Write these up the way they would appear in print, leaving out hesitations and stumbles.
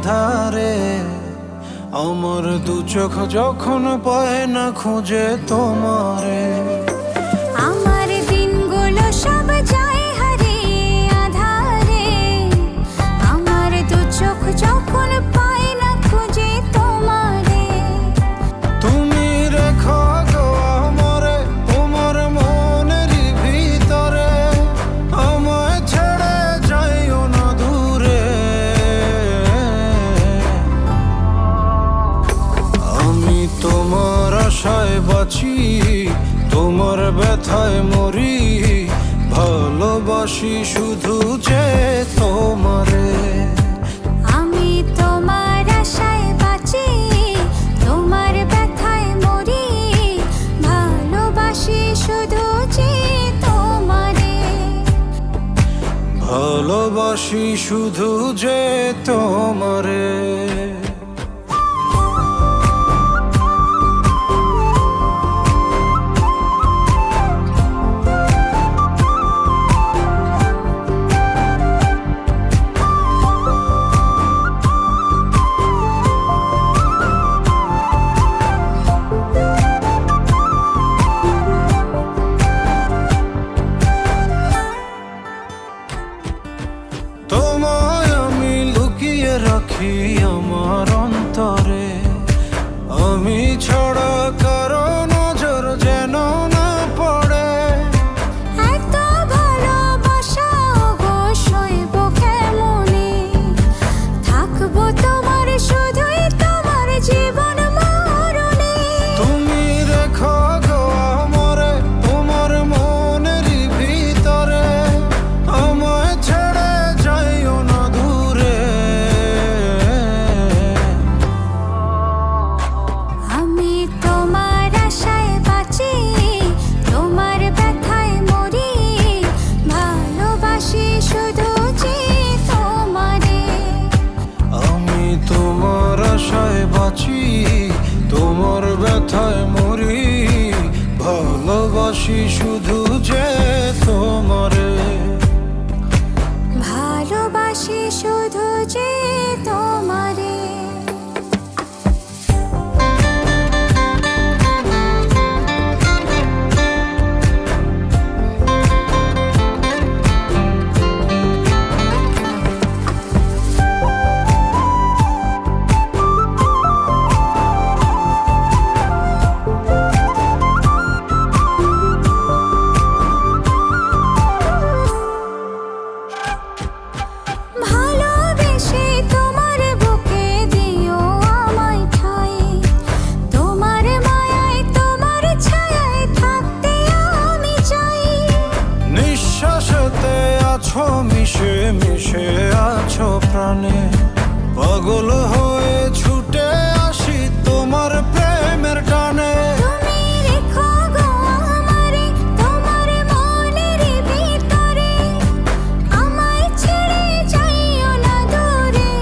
আধারে আমার দু চোখ যখন পায় না খুঁজে তোমারে। আমার দিনগুলো সব যায় হারিয়ে আধারে, আমার দু চোখ যখন পায় না খুঁজে তোমারে। তুমি রেখো গো আমারে তোমার মনের ভিতরে, আমায় ছেড়ে যাইও না দূরে। আমি তোমার আশায় বাঁচি, তোমার ব্যথায় মরি, ভালোবাসি শুধু যে তোমারে। আমি তোমার আশায় বাঁচি, তোমার ব্যথায় মরি, ভালোবাসি শুধু যে তোমারে। ভালোবাসি শুধু যে তোমারে। তোমায় আমি লুকিয়ে রাখি আমার অন্তরে, আমি ছাড়া কারো নজর যেন না পড়ে। এত ভালোবাসা গো সইব কেমনে, থাকবো তোমার শুধুই তোমার জীবন মরণে। তুমি রেখো গো আমারে তোমার মনের ভিতরে, আমায় ছেড়ে যাইও না দূরে। আমি তোমার আশায় বাঁচি, তোমার ব্যথায় মরি, ভালোবাসি শুধু যে তোমারে। আমি তোমার আশায় বাঁচি, তোমার ব্যথায় মরি, ভালোবাসি শুধু যে তোমারে। ভালোবাসি শুধু যে তোমারে। ভালোবেসে তোমার বুকে দিও আমায় ঠাঁই, তোমার মায়ায় তোমার ছায়ায় থাকতে আমি চাই। নিঃশ্বাসেতে আছো মিশে মিশে আছো প্রাণে, পাগল হয়ে ছুটে আসি তোমার প্রেমের টানে। তুমি রেখো গো আমারে তোমার মনের ভিতরে, আমায় ছেড়ে যাইও না দূরে।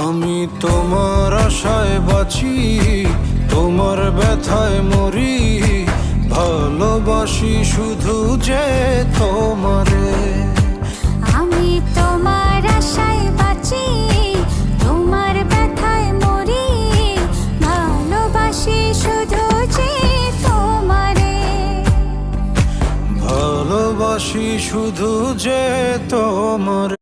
আমি তোমার আশায় বাঁচি, তোমার ব্যথায় মরি, ভালোবাসি শুধু যে তোমারে। আমি তোমার আশায় বাঁচি, তোমার ব্যথায় মরি, ভালোবাসি শুধু যে তোমারে। ভালোবাসি শুধু যে তোমারে।